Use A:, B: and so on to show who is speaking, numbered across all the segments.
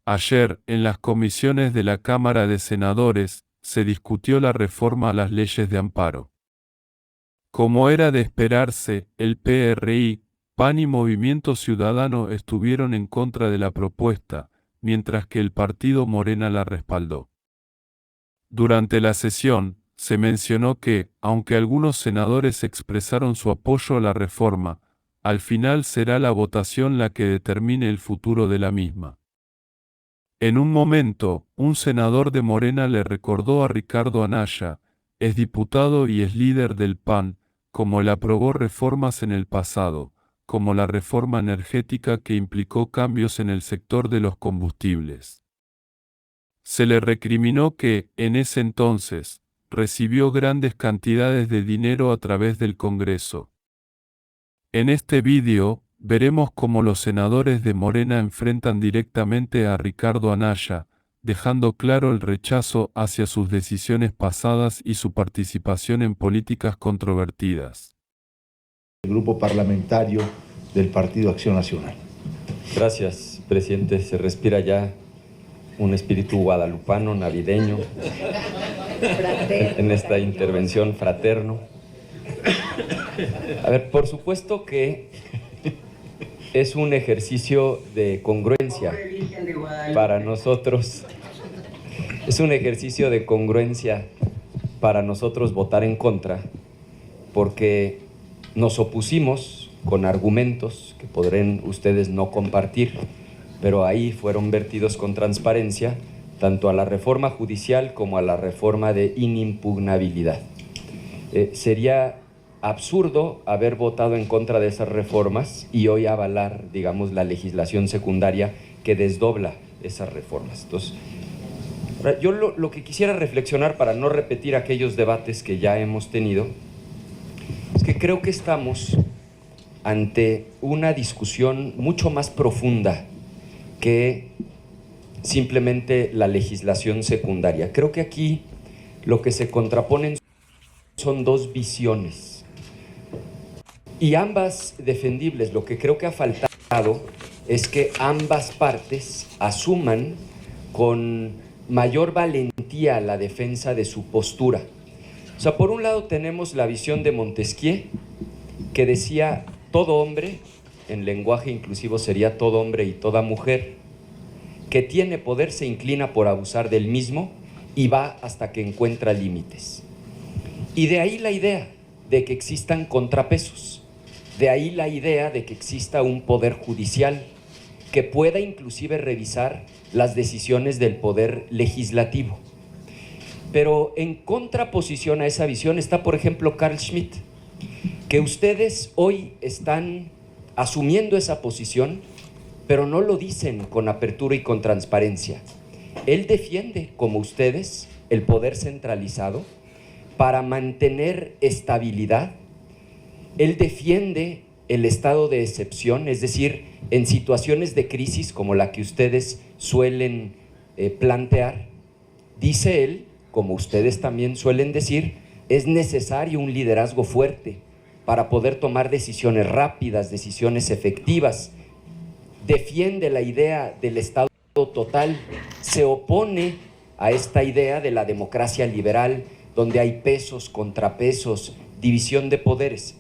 A: Ayer, en las comisiones de la Cámara de Senadores, se discutió la reforma a las leyes de amparo. Como era de esperarse, el PRI, PAN y Movimiento Ciudadano estuvieron en contra de la propuesta, mientras que el partido Morena la respaldó. Durante la sesión, se mencionó que, aunque algunos senadores expresaron su apoyo a la reforma, al final será la votación la que determine el futuro de la misma. En un momento, un senador de Morena le recordó a Ricardo Anaya, es diputado y es líder del PAN, como él aprobó reformas en el pasado, como la reforma energética que implicó cambios en el sector de los combustibles. Se le recriminó que, en ese entonces, recibió grandes cantidades de dinero a través del Congreso. En este vídeo, veremos cómo los senadores de Morena enfrentan directamente a Ricardo Anaya, dejando claro el rechazo hacia sus decisiones pasadas y su participación en políticas controvertidas.
B: El grupo parlamentario del Partido Acción Nacional.
C: Gracias, presidente. Se respira ya un espíritu guadalupano, navideño, en esta intervención fraterno. A ver, por supuesto que es un ejercicio de congruencia para nosotros. Es un ejercicio de congruencia para nosotros votar en contra, porque nos opusimos con argumentos que podrán ustedes no compartir, pero ahí fueron vertidos con transparencia, tanto a la reforma judicial como a la reforma de inimpugnabilidad. Sería absurdo haber votado en contra de esas reformas y hoy avalar, digamos, la legislación secundaria que desdobla esas reformas. Entonces, yo lo que quisiera reflexionar para no repetir aquellos debates que ya hemos tenido, es que creo que estamos ante una discusión mucho más profunda que simplemente la legislación secundaria. Creo que aquí lo que se contraponen son dos visiones y ambas defendibles. Lo que creo que ha faltado es que ambas partes asuman con mayor valentía la defensa de su postura. O sea, por un lado tenemos la visión de Montesquieu, que decía todo hombre, en lenguaje inclusivo sería todo hombre y toda mujer, que tiene poder se inclina por abusar del mismo y va hasta que encuentra límites. Y de ahí la idea de que existan contrapesos, de ahí la idea de que exista un poder judicial que pueda inclusive revisar las decisiones del poder legislativo. Pero en contraposición a esa visión está, por ejemplo, Carl Schmitt, que ustedes hoy están asumiendo esa posición, pero no lo dicen con apertura y con transparencia. Él defiende, como ustedes, el poder centralizado para mantener estabilidad. Él defiende el estado de excepción, es decir, en situaciones de crisis como la que ustedes suelen plantear, dice él, como ustedes también suelen decir, es necesario un liderazgo fuerte para poder tomar decisiones rápidas, decisiones efectivas. Defiende la idea del Estado total, se opone a esta idea de la democracia liberal, donde hay pesos, contrapesos, división de poderes.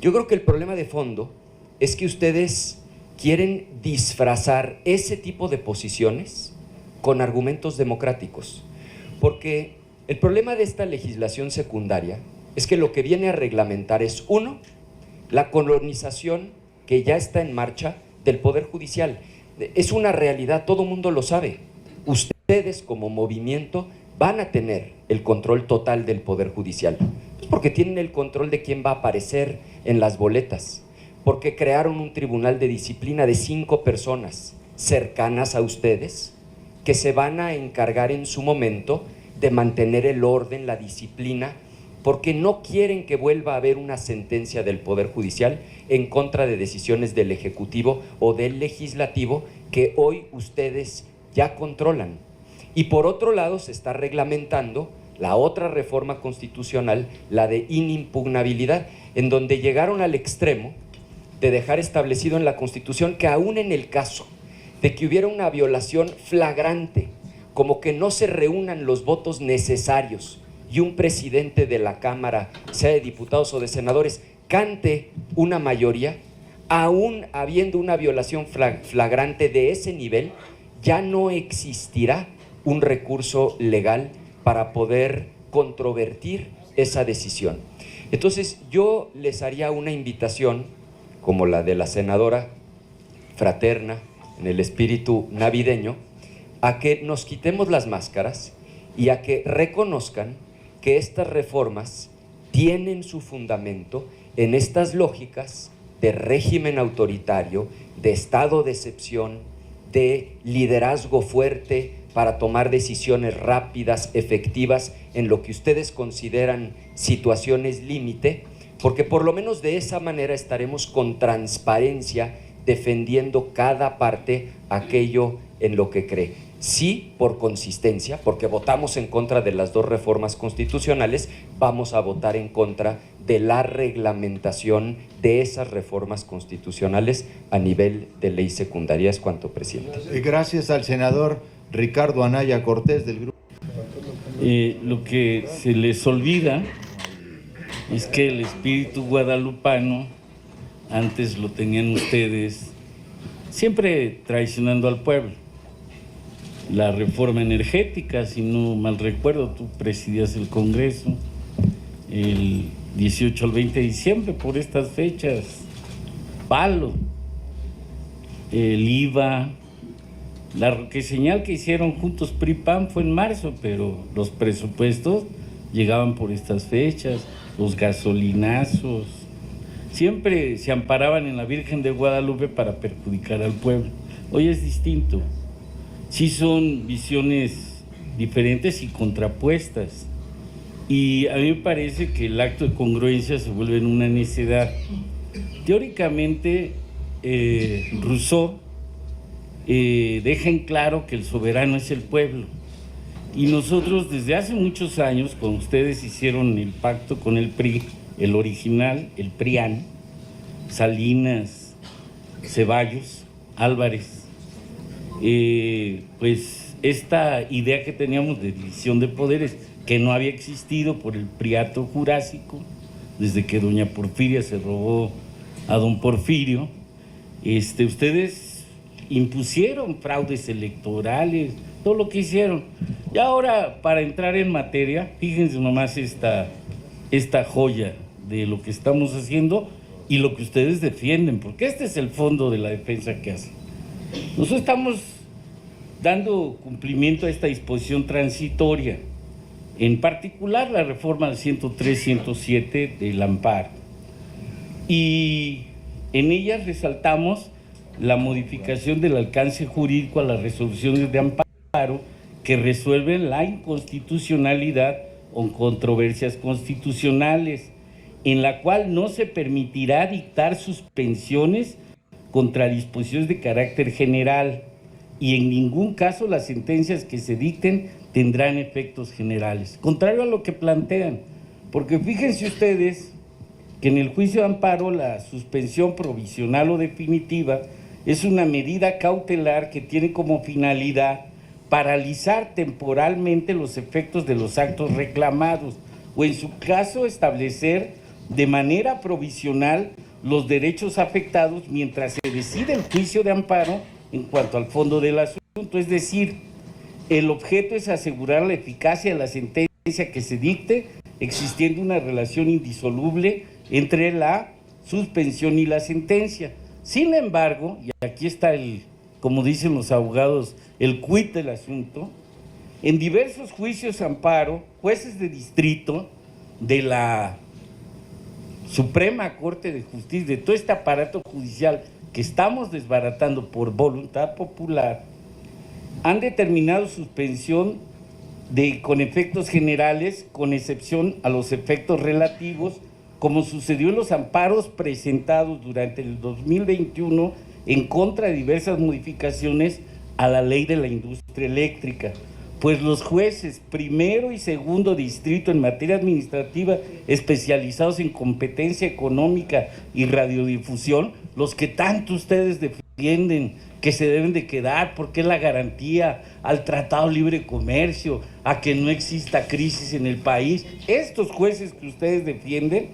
C: Yo creo que el problema de fondo es que ustedes quieren disfrazar ese tipo de posiciones con argumentos democráticos, porque el problema de esta legislación secundaria es que lo que viene a reglamentar es, uno, la colonización que ya está en marcha del Poder Judicial. Es una realidad, todo mundo lo sabe. Ustedes como movimiento van a tener el control total del Poder Judicial, pues porque tienen el control de quién va a aparecer en las boletas, porque crearon un tribunal de disciplina de 5 personas cercanas a ustedes que se van a encargar en su momento de mantener el orden, la disciplina, porque no quieren que vuelva a haber una sentencia del Poder Judicial en contra de decisiones del Ejecutivo o del Legislativo que hoy ustedes ya controlan. Y por otro lado se está reglamentando la otra reforma constitucional, la de inimpugnabilidad, en donde llegaron al extremo de dejar establecido en la Constitución que aún en el caso de que hubiera una violación flagrante, como que no se reúnan los votos necesarios y un presidente de la Cámara, sea de diputados o de senadores, cante una mayoría, aún habiendo una violación flagrante de ese nivel, ya no existirá un recurso legal para poder controvertir esa decisión. Entonces yo les haría una invitación, como la de la senadora, fraterna, en el espíritu navideño, a que nos quitemos las máscaras y a que reconozcan que estas reformas tienen su fundamento en estas lógicas de régimen autoritario, de estado de excepción, de liderazgo fuerte para tomar decisiones rápidas, efectivas, en lo que ustedes consideran situaciones límite, porque por lo menos de esa manera estaremos con transparencia defendiendo cada parte aquello en lo que cree. Sí, por consistencia, porque votamos en contra de las dos reformas constitucionales, vamos a votar en contra de la reglamentación de esas reformas constitucionales a nivel de ley secundaria. Es cuanto, presidente.
B: Gracias al senador Ricardo Anaya Cortés del grupo.
D: Lo que se les olvida es que el espíritu guadalupano, antes lo tenían ustedes, siempre traicionando al pueblo. La reforma energética, si no mal recuerdo, tú presidías el Congreso el 18 al 20 de diciembre por estas fechas, palo, el IVA, la señal que hicieron juntos PRI-PAN fue en marzo, pero los presupuestos llegaban por estas fechas, los gasolinazos, siempre se amparaban en la Virgen de Guadalupe para perjudicar al pueblo. Hoy es distinto. Sí son visiones diferentes y contrapuestas. Y a mí me parece que el acto de congruencia se vuelve en una necedad. Teóricamente, Rousseau deja en claro que el soberano es el pueblo. Y nosotros desde hace muchos años, cuando ustedes hicieron el pacto con el PRI, el original, el PRIAN, Salinas, Ceballos, Álvarez, pues esta idea que teníamos de división de poderes, que no había existido por el Priato Jurásico, desde que doña Porfiria se robó a don Porfirio, ustedes impusieron fraudes electorales, todo lo que hicieron. Y ahora, para entrar en materia, fíjense nomás esta joya de lo que estamos haciendo y lo que ustedes defienden, porque este es el fondo de la defensa que hacen. Nosotros estamos dando cumplimiento a esta disposición transitoria, en particular la reforma del 103-107 del amparo. Y en ella resaltamos la modificación del alcance jurídico a las resoluciones de amparo que resuelven la inconstitucionalidad o controversias constitucionales, en la cual no se permitirá dictar suspensiones contra disposiciones de carácter general y en ningún caso las sentencias que se dicten tendrán efectos generales, contrario a lo que plantean, porque fíjense ustedes que en el juicio de amparo la suspensión provisional o definitiva es una medida cautelar que tiene como finalidad paralizar temporalmente los efectos de los actos reclamados o en su caso establecer de manera provisional los derechos afectados mientras se decide el juicio de amparo en cuanto al fondo del asunto. Es decir, el objeto es asegurar la eficacia de la sentencia que se dicte, existiendo una relación indisoluble entre la suspensión y la sentencia. Sin embargo, y aquí está como dicen los abogados, el quid del asunto, en diversos juicios de amparo, jueces de distrito de la Suprema Corte de Justicia, de todo este aparato judicial que estamos desbaratando por voluntad popular, han determinado suspensión con efectos generales, con excepción a los efectos relativos, como sucedió en los amparos presentados durante el 2021 en contra de diversas modificaciones a la ley de la industria eléctrica, pues los jueces primero y segundo distrito en materia administrativa especializados en competencia económica y radiodifusión, los que tanto ustedes defienden que se deben de quedar porque es la garantía al Tratado de Libre Comercio, a que no exista crisis en el país. Estos jueces que ustedes defienden,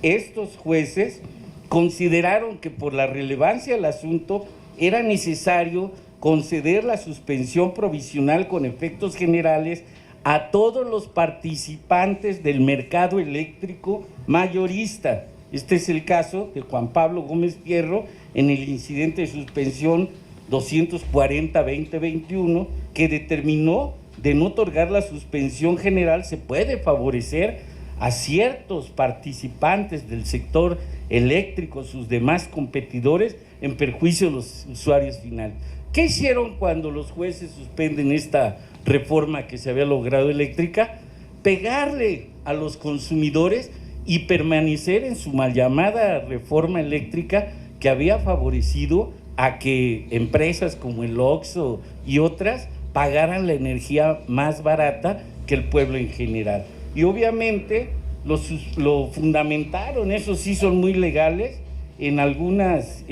D: estos jueces consideraron que por la relevancia del asunto era necesario conceder la suspensión provisional con efectos generales a todos los participantes del mercado eléctrico mayorista. Este es el caso de Juan Pablo Gómez Fierro en el incidente de suspensión 240-2021, que determinó de no otorgar la suspensión general. Se puede favorecer a ciertos participantes del sector eléctrico, sus demás competidores, en perjuicio de los usuarios finales. ¿Qué hicieron cuando los jueces suspenden esta reforma que se había logrado eléctrica? Pegarle a los consumidores y permanecer en su mal llamada reforma eléctrica, que había favorecido a que empresas como el Oxxo y otras pagaran la energía más barata que el pueblo en general. Y obviamente lo fundamentaron, esos sí son muy legales, en algunas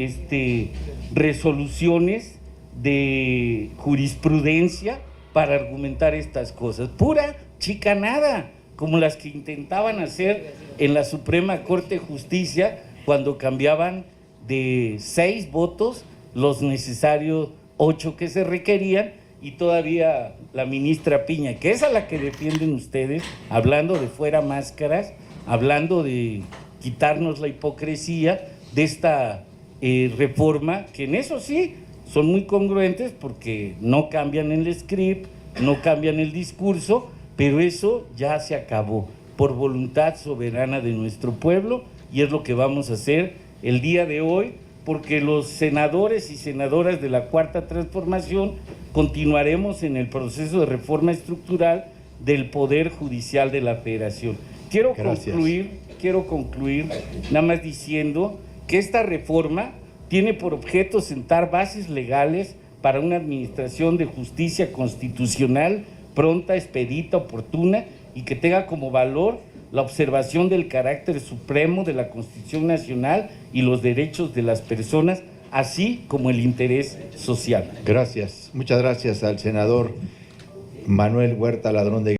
D: resoluciones de jurisprudencia para argumentar estas cosas. Pura chicanada, como las que intentaban hacer en la Suprema Corte de Justicia cuando cambiaban de 6 votos los necesarios 8 que se requerían, y todavía la ministra Piña, que es a la que defienden ustedes, hablando de fuera máscaras, hablando de quitarnos la hipocresía de esta reforma, que en eso sí son muy congruentes porque no cambian el script, no cambian el discurso, pero eso ya se acabó por voluntad soberana de nuestro pueblo, y es lo que vamos a hacer el día de hoy, porque los senadores y senadoras de la Cuarta Transformación continuaremos en el proceso de reforma estructural del Poder Judicial de la Federación. Quiero concluir nada más diciendo que esta reforma tiene por objeto sentar bases legales para una administración de justicia constitucional pronta, expedita, oportuna, y que tenga como valor la observación del carácter supremo de la Constitución Nacional y los derechos de las personas, así como el interés social.
B: Gracias. Muchas gracias al senador Manuel Huerta Ladrón de